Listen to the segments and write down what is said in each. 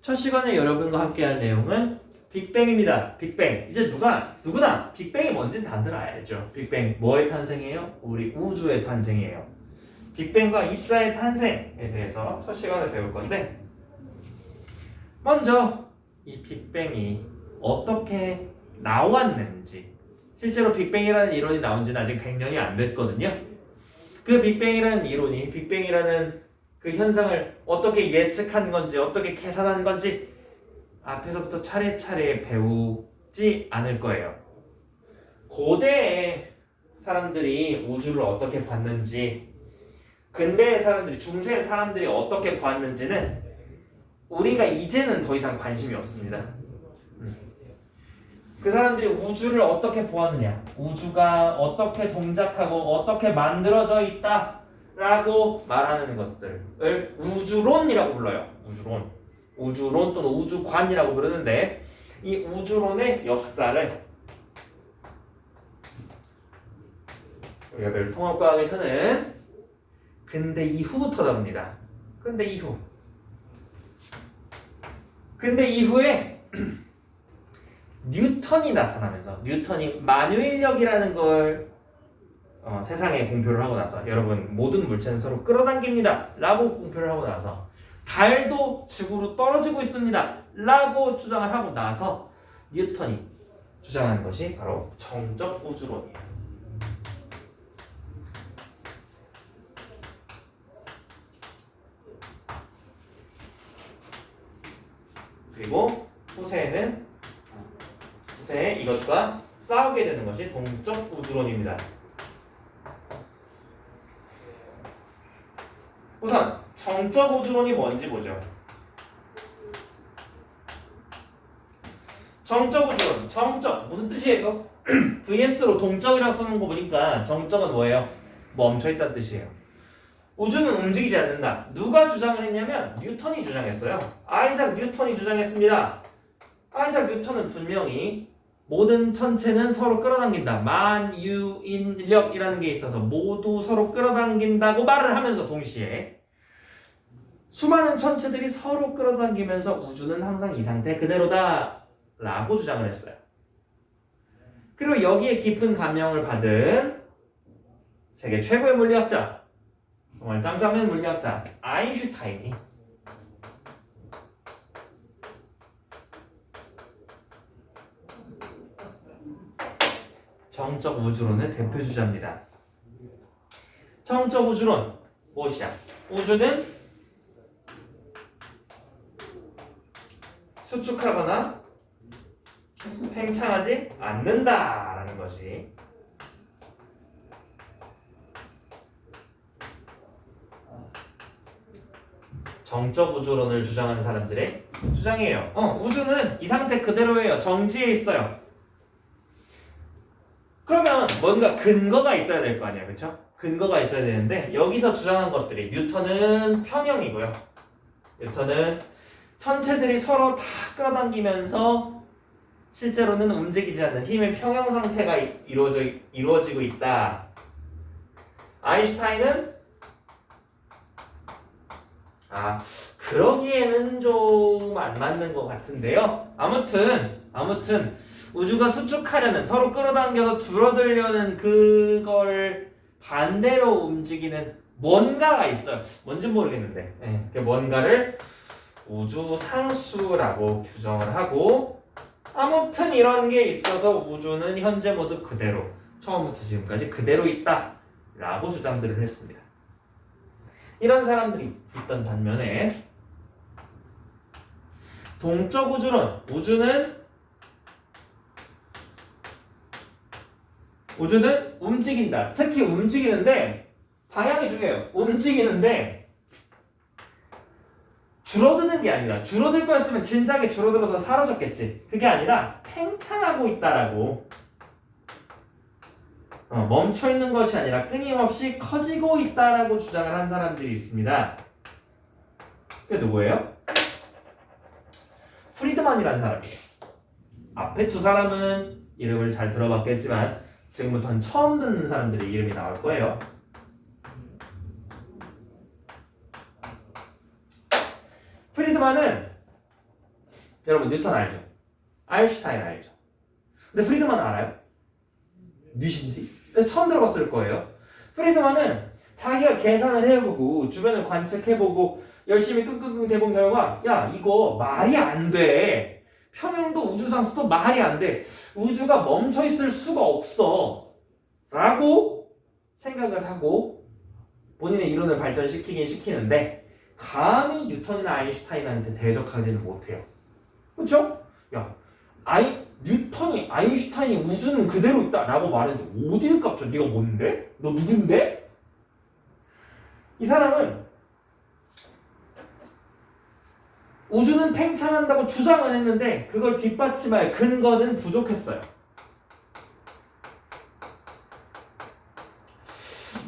첫 시간에 여러분과 함께할 내용은 빅뱅입니다. 빅뱅. 이제 누구나 빅뱅이 뭔지는 다들 알죠. 빅뱅 뭐의 탄생이에요? 우리 우주의 탄생이에요. 빅뱅과 입자의 탄생에 대해서 첫 시간에 배울 건데, 먼저 이 빅뱅이 어떻게 나왔는지, 실제로 빅뱅이라는 이론이 나온 지는 아직 100년이 안 됐거든요. 그 빅뱅이라는 이론이, 빅뱅이라는 그 현상을 어떻게 예측한 건지, 어떻게 계산한 건지 앞에서부터 차례차례 배우지 않을 거예요. 고대의 사람들이 우주를 어떻게 봤는지, 근대의 사람들이, 중세의 사람들이 어떻게 봤는지는 우리가 이제는 더 이상 관심이 없습니다. 그 사람들이 우주를 어떻게 보았느냐, 우주가 어떻게 동작하고 어떻게 만들어져 있다라고 말하는 것들을 우주론이라고 불러요. 우주론 또는 우주관이라고 부르는데, 이 우주론의 역사를 우리가 별 통합과학에서는 근대 이후부터 다룹니다. 근대 이후에 뉴턴이 나타나면서, 뉴턴이 만유인력이라는 걸 세상에 공표를 하고 나서, 여러분 모든 물체는 서로 끌어당깁니다 라고 공표를 하고 나서, 달도 지구로 떨어지고 있습니다 라고 주장을 하고 나서 뉴턴이 주장한 것이 바로 정적 우주론이에요. 그리고 후세에 이것과 싸우게 되는 것이 동적 우주론입니다. 우선 정적 우주론이 뭔지 보죠. 정적 우주론, 정적 무슨 뜻이에요? VS로 동적이라고 써놓은 거 보니까 정적은 뭐예요? 멈춰있다는 뜻이에요. 우주는 움직이지 않는다. 누가 주장을 했냐면 뉴턴이 주장했어요. 아이작 뉴턴이 주장했습니다. 아이작 뉴턴은 분명히 모든 천체는 서로 끌어당긴다, 만유인력이라는 게 있어서 모두 서로 끌어당긴다고 말을 하면서 동시에 수많은 천체들이 서로 끌어당기면서 우주는 항상 이 상태 그대로다 라고 주장을 했어요. 그리고 여기에 깊은 감명을 받은 세계 최고의 물리학자, 정말 짱짱맨 물리학자 아인슈타인이 정적 우주론의 대표주자입니다. 정적 우주론 무엇이야? 우주는 수축하거나 팽창하지 않는다라는 것이 정적 우주론을 주장하는 사람들의 주장이에요. 우주는 이 상태 그대로예요. 정지해 있어요. 그러면 뭔가 근거가 있어야 될 거 아니야, 그렇죠? 근거가 있어야 되는데, 여기서 주장한 것들이, 뉴턴은 평형이고요. 뉴턴은 천체들이 서로 다 끌어당기면서 실제로는 움직이지 않는 힘의 평형 상태가 이루어지고 있다. 아인슈타인은 그러기에는 좀 안 맞는 것 같은데요. 아무튼 우주가 수축하려는, 서로 끌어당겨서 줄어들려는 그걸 반대로 움직이는 뭔가가 있어요. 뭔진 모르겠는데, 그 뭔가를 우주상수라고 규정을 하고, 아무튼 이런 게 있어서 우주는 현재 모습 그대로, 처음부터 지금까지 그대로 있다 라고 주장들을 했습니다. 이런 사람들이 있던 반면에 동적 우주론, 우주는 움직인다. 특히 움직이는데, 방향이 중요해요. 움직이는데 줄어드는 게 아니라, 줄어들 거였으면 진작에 줄어들어서 사라졌겠지. 그게 아니라 팽창하고 있다라고, 멈춰 있는 것이 아니라 끊임없이 커지고 있다라고 주장을 한 사람들이 있습니다. 그게 누구예요? 프리드만이라는 사람이에요. 앞에 두 사람은 이름을 잘 들어봤겠지만 지금부터는 처음 듣는 사람들의 이름이 나올 거예요. 프리드만은 여러분 뉴턴 알죠? 아인슈타인 알죠? 근데 프리드만 알아요? 뉘신지? 그래서 처음 들어봤을 거예요. 프리드만은 자기가 계산을 해보고 주변을 관측해보고 열심히 끙끙끙 대본 결과 야 이거 말이 안 돼. 평형도 우주상수도 말이 안 돼. 우주가 멈춰있을 수가 없어. 라고 생각을 하고 본인의 이론을 발전시키긴 시키는데 감히 뉴턴이나 아인슈타인한테 대적하지는 못해요. 그렇죠? 야, 뉴턴이 아인슈타인이 우주는 그대로 있다 라고 말했는데 어디를 깝쳐? 네가 뭔데? 너 누군데? 이 사람은 우주는 팽창한다고 주장은 했는데 그걸 뒷받침할 근거는 부족했어요.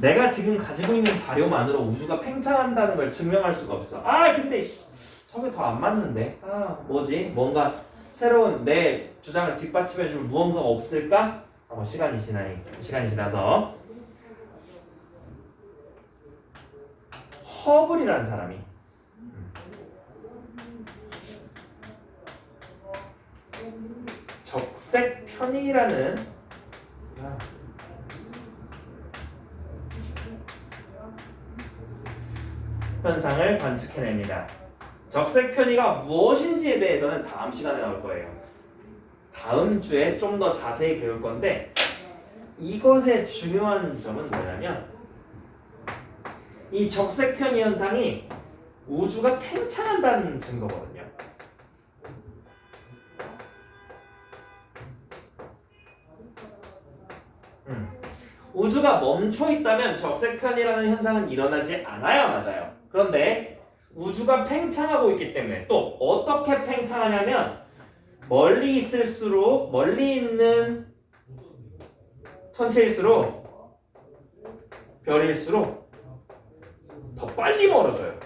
내가 지금 가지고 있는 자료만으로 우주가 팽창한다는 걸 증명할 수가 없어. 근데 저게 더 안 맞는데. 뭐지? 뭔가 새로운 내 주장을 뒷받침해줄 무언가가 없을까? 하고 시간이 지나서 허블이라는 사람이 적색 편이라는 현상을 관측해냅니다. 적색 편의가 무엇인지에 대해서는 다음 시간에 나올 거예요. 다음 주에 좀 더 자세히 배울 건데 이것의 중요한 점은 뭐냐면 이 적색 편의 현상이 우주가 팽창한다는 증거거든요. 우주가 멈춰 있다면 적색 편이라는 현상은 일어나지 않아야 맞아요. 그런데 우주가 팽창하고 있기 때문에 또 어떻게 팽창하냐면 멀리 있는 천체일수록 별일수록 더 빨리 멀어져요.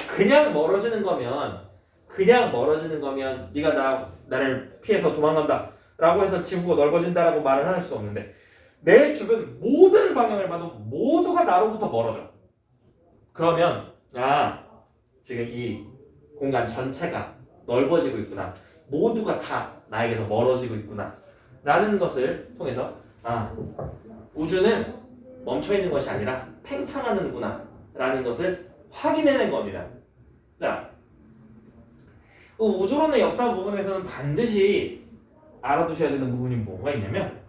그냥 멀어지는 거면 네가 나를 피해서 도망간다 라고 해서 지구가 넓어진다라고 말을 할 수 없는데 내 주변 모든 방향을 봐도 모두가 나로부터 멀어져. 그러면 지금 이 공간 전체가 넓어지고 있구나. 모두가 다 나에게서 멀어지고 있구나 라는 것을 통해서 우주는 멈춰있는 것이 아니라 팽창하는구나 라는 것을 확인해낸 겁니다. 자, 우주론의 역사 부분에서는 반드시 알아두셔야 되는 부분이 뭐가 있냐면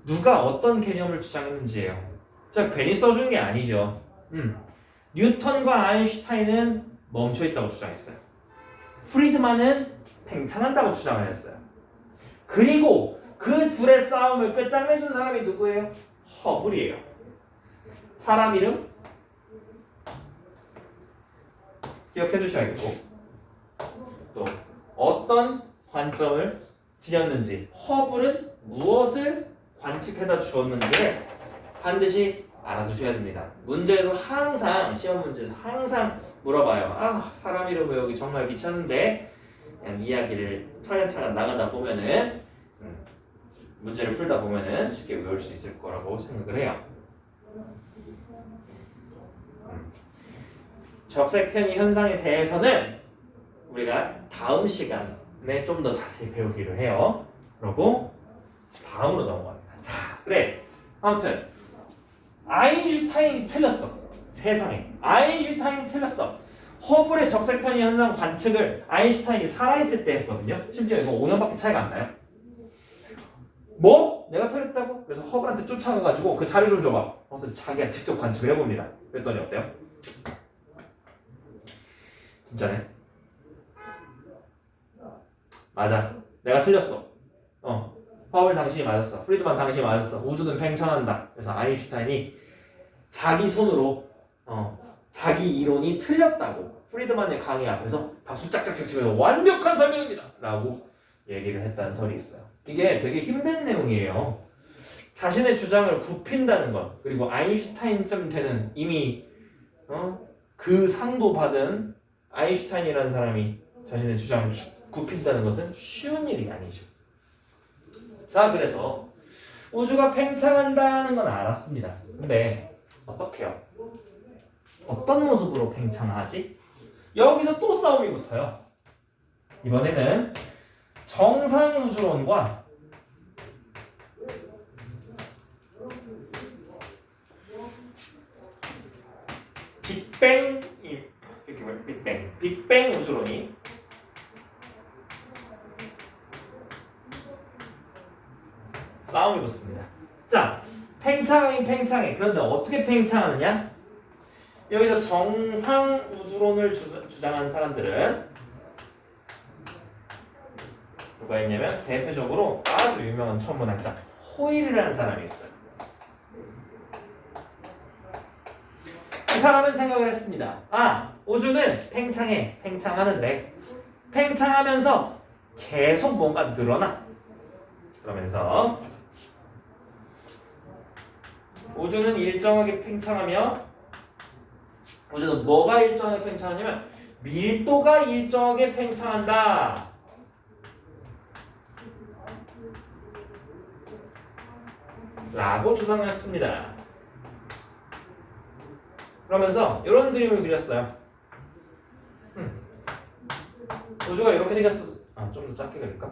누가 어떤 개념을 주장했는지예요. 제가 괜히 써준 게 아니죠. 뉴턴과 아인슈타인은 멈춰있다고 주장했어요. 프리드만은 팽창한다고 주장을 했어요. 그리고 그 둘의 싸움을 끝장내준 사람이 누구예요? 허블이에요. 사람 이름 기억해 주셔야겠고 또 어떤 관점을 드렸는지 허블은 무엇을 관측해다 주었는지를 반드시 알아두셔야 됩니다. 문제에서 항상 시험 문제에서 항상 물어봐요. 사람 이름 외우기 정말 귀찮은데 그냥 이야기를 차근차근 나가다 보면은 문제를 풀다 보면은 쉽게 외울 수 있을 거라고 생각을 해요. 적색 편의 현상에 대해서는 우리가 다음 시간에 좀 더 자세히 배우기로 해요. 그리고 다음으로 넘어갑니다. 자, 그래. 아무튼 아인슈타인이 틀렸어. 세상에. 아인슈타인이 틀렸어. 허블의 적색 편의 현상 관측을 아인슈타인이 살아있을 때 했거든요. 심지어 이거 5년밖에 차이가 안 나요. 뭐? 내가 틀렸다고? 그래서 허블한테 쫓아가가지고 그 자료 좀 줘봐. 그래서 자기가 직접 관측을 해봅니다. 그랬더니 어때요? 진짜네. 맞아. 내가 틀렸어. 허블 당신이 맞았어. 프리드만 당신이 맞았어. 우주는 팽창한다. 그래서 아인슈타인이 자기 손으로 자기 이론이 틀렸다고 프리드만의 강의 앞에서 박수 짝짝짝 치면서 완벽한 설명입니다 라고 얘기를 했다는 설이 있어요. 이게 되게 힘든 내용이에요. 자신의 주장을 굽힌다는 것, 그리고 아인슈타인쯤 되는 이미 그 상도 받은 아인슈타인이라는 사람이 자신의 주장을 굽힌다는 것은 쉬운 일이 아니죠. 자, 그래서 우주가 팽창한다는 건 알았습니다. 근데 어떻게요? 어떤 모습으로 팽창하지? 여기서 또 싸움이 붙어요. 이번에는 정상우주론과 빅뱅 우주론이 싸움이 붙습니다. 자, 팽창하긴 팽창해. 그런데 어떻게 팽창하느냐? 여기서 정상 우주론을 주장한 사람들은 누가 있냐면 대표적으로 아주 유명한 천문학자 호일이라는 사람이 있어요. 이 사람은 생각을 했습니다. 아, 우주는 팽창하는데 팽창하면서 계속 뭔가 늘어나. 그러면서 우주는 일정하게 팽창하며 우주는 뭐가 일정하게 팽창하냐면 밀도가 일정하게 팽창한다. 라고 주장했습니다. 그러면서 이런 그림을 그렸어요. 우주가 이렇게 생겼어. 좀 더 작게 그릴까?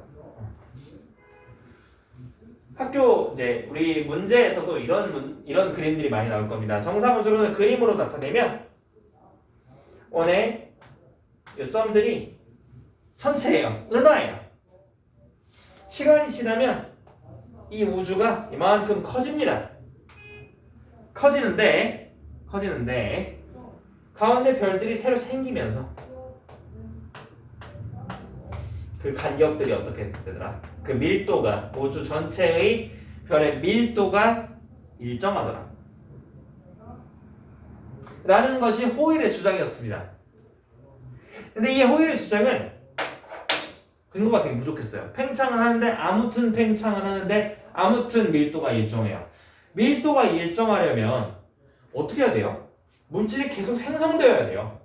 학교 이제 우리 문제에서도 이런 그림들이 많이 나올 겁니다. 정상 우주론을 그림으로 나타내면 원의 요점들이 천체예요. 은하예요. 시간이 지나면 이 우주가 이만큼 커집니다. 커지는데 가운데 별들이 새로 생기면서 그 간격들이 어떻게 되더라? 그 밀도가 우주 전체의 별의 밀도가 일정하더라. 라는 것이 호일의 주장이었습니다. 근데 이 호일의 주장은 근거가 되게 부족했어요. 팽창을 하는데 아무튼 밀도가 일정해요. 밀도가 일정하려면 어떻게 해야 돼요? 물질이 계속 생성되어야 돼요.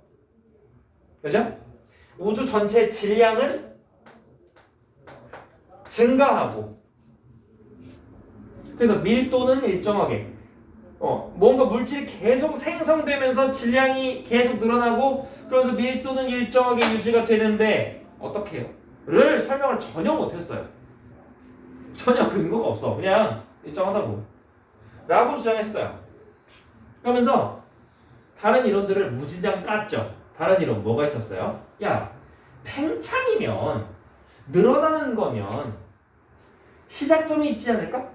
그죠? 우주 전체의 질량은 증가하고 그래서 밀도는 일정하게 뭔가 물질이 계속 생성되면서 질량이 계속 늘어나고 그러면서 밀도는 일정하게 유지가 되는데 어떻게 해요? 를 설명을 전혀 못했어요. 전혀 근거가 없어. 그냥 일정하다고 라고 주장했어요. 그러면서 다른 이론들을 무진장 깠죠. 다른 이론 뭐가 있었어요? 야, 팽창이면 늘어나는 거면 시작점이 있지 않을까?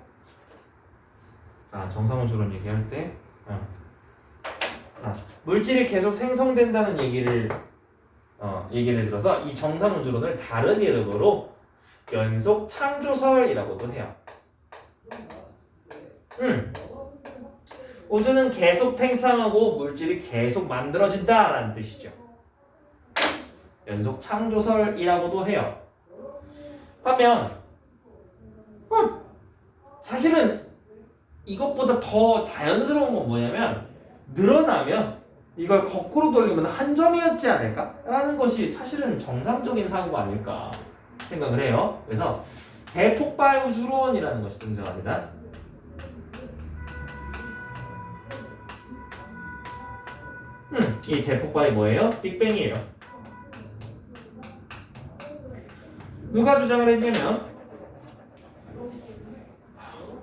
정상우주론 얘기할 때 물질이 계속 생성된다는 얘기를 들어서 이 정상우주론을 다른 이름으로 연속 창조설이라고도 해요. 우주는 계속 팽창하고 물질이 계속 만들어진다라는 뜻이죠. 연속 창조설이라고도 해요. 반면 사실은 이것보다 더 자연스러운 건 뭐냐면 늘어나면 이걸 거꾸로 돌리면 한 점이었지 않을까? 라는 것이 사실은 정상적인 사고가 아닐까 생각을 해요. 그래서 대폭발 우주론이라는 것이 등장합니다. 이 대폭발이 뭐예요? 빅뱅이에요. 누가 주장을 했냐면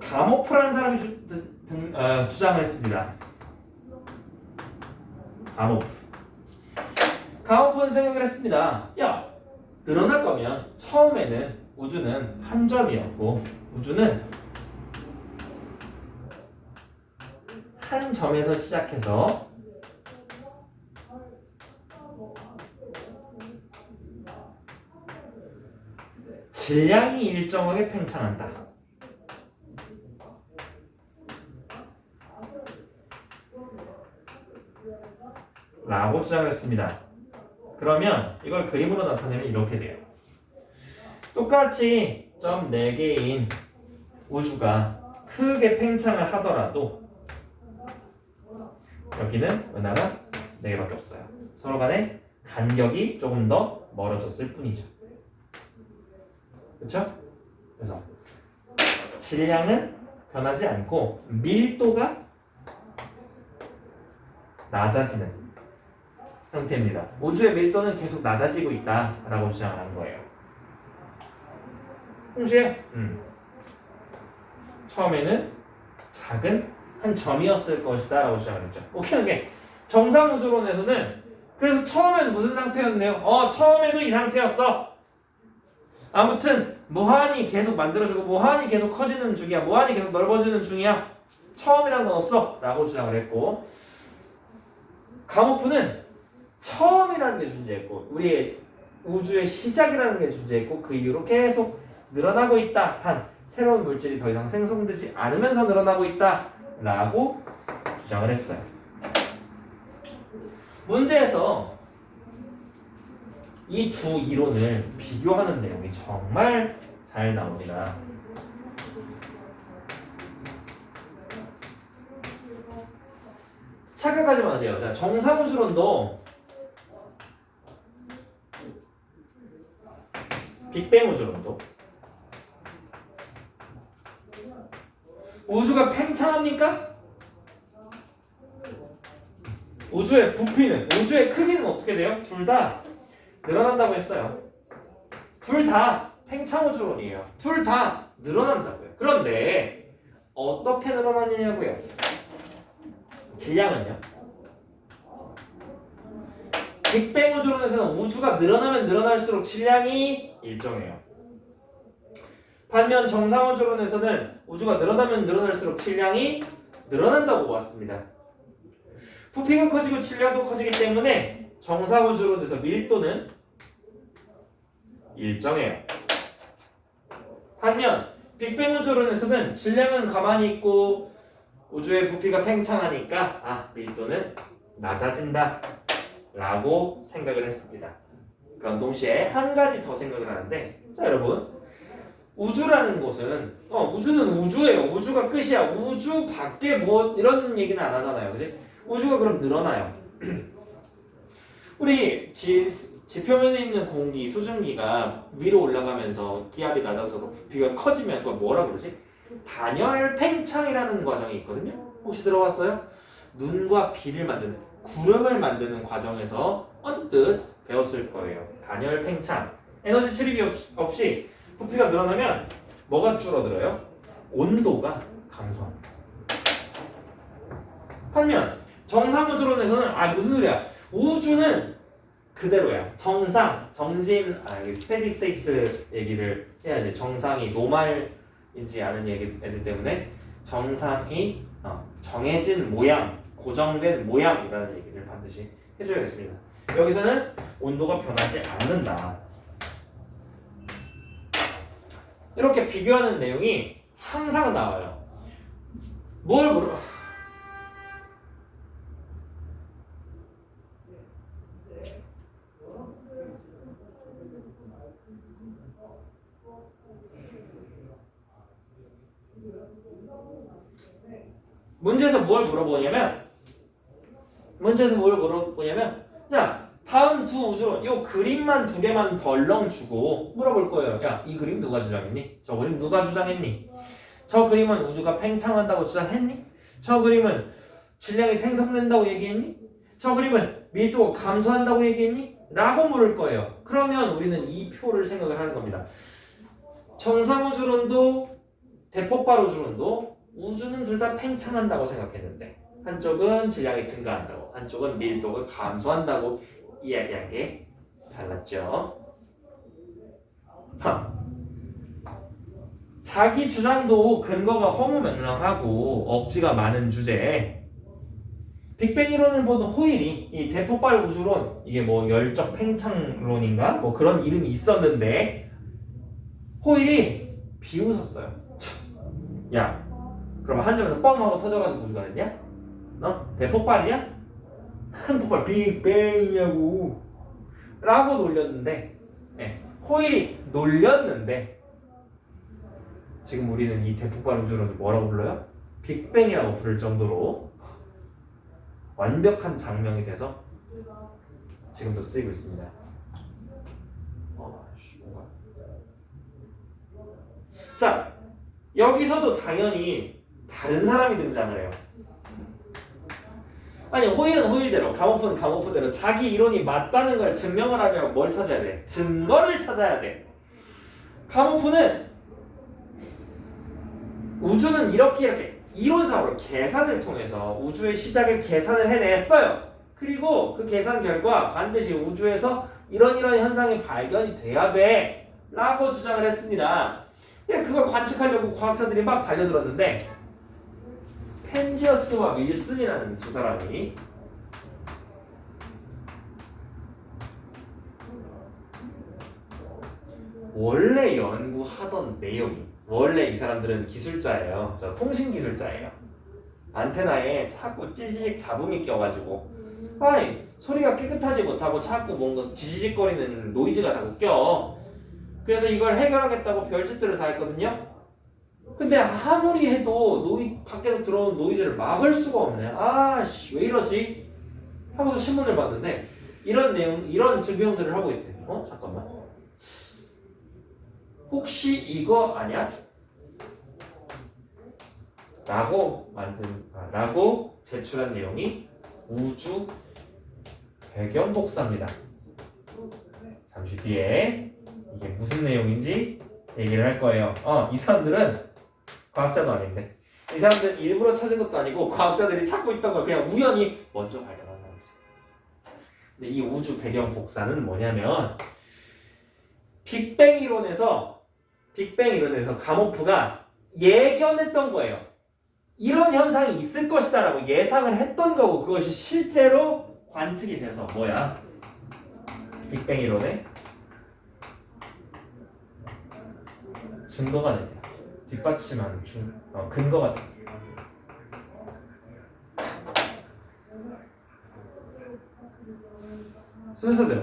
가모프라는 사람이 주장을 했습니다. 가모프는 생각을 했습니다. 야, 늘어날 거면 처음에는 우주는 한 점이었고 우주는 한 점에서 시작해서 질량이 일정하게 팽창한다. 라고 주장을 했습니다. 그러면 이걸 그림으로 나타내면 이렇게 돼요. 똑같이 점 4개인 우주가 크게 팽창을 하더라도 여기는 은하가 4개밖에 없어요. 서로 간에 간격이 조금 더 멀어졌을 뿐이죠. 그렇죠? 그래서 질량은 변하지 않고 밀도가 낮아지는 형태입니다. 우주의 밀도는 계속 낮아지고 있다라고 주장을 한 거예요. 동시에 처음에는 작은 한 점이었을 것이다 라고 주장을 했죠. 오케이. 정상우주론에서는 그래서 처음엔 무슨 상태였네요? 처음에도 이 상태였어. 아무튼 무한히 계속 만들어지고 무한히 계속 커지는 중이야. 무한히 계속 넓어지는 중이야. 처음이란 건 없어 라고 주장을 했고, 가모프는 처음이라는 게 존재했고 우리의 우주의 시작이라는 게 존재했고 그 이후로 계속 늘어나고 있다. 단 새로운 물질이 더 이상 생성되지 않으면서 늘어나고 있다 라고 주장을 했어요. 문제에서 이 두 이론을 비교하는 내용이 정말 잘 나옵니다. 착각하지 마세요. 자, 정상우주론도 빅뱅 우주론도 우주가 팽창합니까? 우주의 부피는, 우주의 크기는 어떻게 돼요? 둘 다 늘어난다고 했어요. 둘 다 팽창 우주론이에요. 둘 다 늘어난다고요. 그런데 어떻게 늘어나느냐고요? 질량은요? 빅뱅 우주론에서는 우주가 늘어나면 늘어날수록 질량이 일정해요. 반면 정상 우주론에서는 우주가 늘어나면 늘어날수록 질량이 늘어난다고 보았습니다. 부피가 커지고 질량도 커지기 때문에 정상 우주론에서 밀도는 일정해요. 반면 빅뱅 우주론에서는 질량은 가만히 있고 우주의 부피가 팽창하니까 밀도는 낮아진다 라고 생각을 했습니다. 그런 동시에 한 가지 더 생각을 하는데, 자 여러분, 우주라는 곳은 우주는 우주예요. 우주가 끝이야. 우주 밖에 뭐 이런 얘기는 안 하잖아요. 그지? 우주가 그럼 늘어나요. 우리 지표면에 있는 공기, 수증기가 위로 올라가면서 기압이 낮아져서 부피가 커지면 그걸 뭐라 그러지? 단열 팽창이라는 과정이 있거든요. 혹시 들어봤어요? 눈과 비를 만드는, 구름을 만드는 과정에서 언뜻 배웠을 거예요. 단열 팽창. 에너지 출입이 없이 부피가 늘어나면 뭐가 줄어들어요? 온도가 감소합니다. 반면 정상 우주론에서는 무슨 소리야? 우주는 그대로야. 정상, 정진, 스테디 스테이트 얘기를 해야지. 정상이 노말인지 아는 얘기들 때문에 정상이 정해진 모양, 고정된 모양이라는 얘기를 반드시 해줘야겠습니다. 여기서는 온도가 변하지 않는다. 이렇게 비교하는 내용이 항상 나와요. 뭘 물어? 문제에서 뭘 물어보냐면 자, 다음 두 우주론 요 그림만 두 개만 덜렁 주고 물어볼 거예요. 야, 이 그림 누가 주장했니? 저 그림 누가 주장했니? 저 그림은 우주가 팽창한다고 주장했니? 저 그림은 질량이 생성된다고 얘기했니? 저 그림은 밀도가 감소한다고 얘기했니? 라고 물을 거예요. 그러면 우리는 이 표를 생각을 하는 겁니다. 정상우주론도 대폭발 우주론도 우주는 둘 다 팽창한다고 생각했는데 한쪽은 질량이 증가한다고, 한쪽은 밀도가 감소한다고 이야기한 게 달랐죠. 자기 주장도 근거가 허무맹랑하고 억지가 많은 주제에 빅뱅 이론을 보는 호일이 이 대폭발 우주론, 이게 뭐 열적 팽창론인가 뭐 그런 이름이 있었는데 호일이 비웃었어요. 야, 그럼 한 점에서 뻥 하고 터져가지고 우주가 됐냐? 대폭발이냐? 큰 폭발 빅뱅이냐고 라고 놀렸는데, 호일이 놀렸는데 지금 우리는 이 대폭발 우주론을 뭐라고 불러요? 빅뱅이라고 부를 정도로 완벽한 장명이 돼서 지금도 쓰이고 있습니다. 자, 여기서도 당연히 다른 사람이 등장을 해요. 아니 호일은 호일대로 감호프는 감호프대로 자기 이론이 맞다는 걸 증명을 하려면 뭘 찾아야 돼? 증거를 찾아야 돼. 감호프는 우주는 이렇게 이론상으로 계산을 통해서 우주의 시작을 계산을 해냈어요. 그리고 그 계산 결과 반드시 우주에서 이런 현상이 발견이 돼야 돼 라고 주장을 했습니다. 그걸 관측하려고 과학자들이 막 달려들었는데 펜지어스와 윌슨이라는 두 사람이 원래 연구하던 내용이 원래 이 사람들은 기술자예요. 저 통신 기술자예요. 안테나에 자꾸 찌지직 잡음이 껴가지고 아니 소리가 깨끗하지 못하고 자꾸 뭔가 지지직거리는 노이즈가 자꾸 껴. 그래서 이걸 해결하겠다고 별짓들을 다 했거든요. 근데 아무리 해도 밖에서 들어오는 노이즈를 막을 수가 없네. 아씨 왜 이러지? 하고서 신문을 봤는데 이런 증명들을 하고 있대. 잠깐만. 혹시 이거 아냐? 라고 제출한 내용이 우주 배경 복사입니다. 잠시 뒤에 이게 무슨 내용인지 얘기를 할 거예요. 이 사람들은 과학자도 아닌데 이 사람들은 일부러 찾은 것도 아니고 과학자들이 찾고 있던 걸 그냥 우연히 먼저 발견한 사람들. 근데 이 우주 배경 복사는 뭐냐면 빅뱅 이론에서 가모프가 예견했던 거예요. 이런 현상이 있을 것이다 라고 예상을 했던 거고 그것이 실제로 관측이 돼서 뭐야? 빅뱅 이론의 증거가 됩니다. 뒷받침하는 근거가 됩니다. 순서대로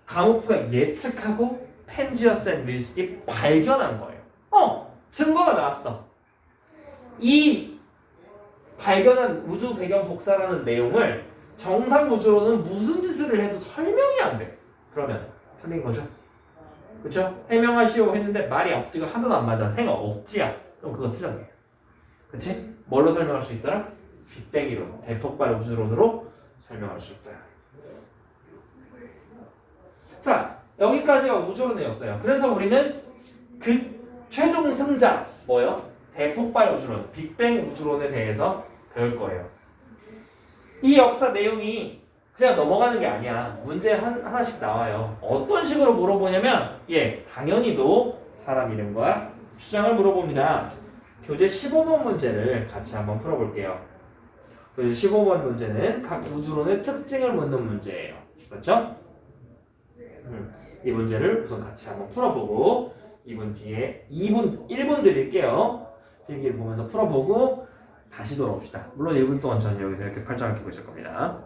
가모프가 예측하고 펜지어스 앤 윌슨이 발견한 거예요. 증거가 나왔어. 이 발견한 우주 배경 복사라는 내용을 정상 우주로는 무슨 짓을 해도 설명이 안 돼. 그러면 틀린 거죠. 그쵸? 해명하시오 했는데 말이 앞뒤가 하나도 안 맞아. 생각 억지야. 그럼 그거 틀렸네. 그치? 뭘로 설명할 수 있더라? 빅뱅 이론, 대폭발 우주론으로 설명할 수 있더라. 자, 여기까지가 우주론의 역사예요. 그래서 우리는 그 최종 승자 뭐요? 대폭발 우주론, 빅뱅 우주론에 대해서 배울 거예요. 이 역사 내용이 그냥 넘어가는 게 아니야. 문제 하나씩 나와요. 어떤 식으로 물어보냐면 당연히도 사람 이름과 주장을 물어봅니다. 교재 15번 문제를 같이 한번 풀어볼게요. 교재 15번 문제는 각 우주론의 특징을 묻는 문제예요. 그렇죠? 이 문제를 우선 같이 한번 풀어보고 2분 뒤에 1분 드릴게요. 필기를 보면서 풀어보고 다시 돌아옵시다. 물론 1분 동안 저는 여기서 이렇게 팔짱을 끼고 있을 겁니다.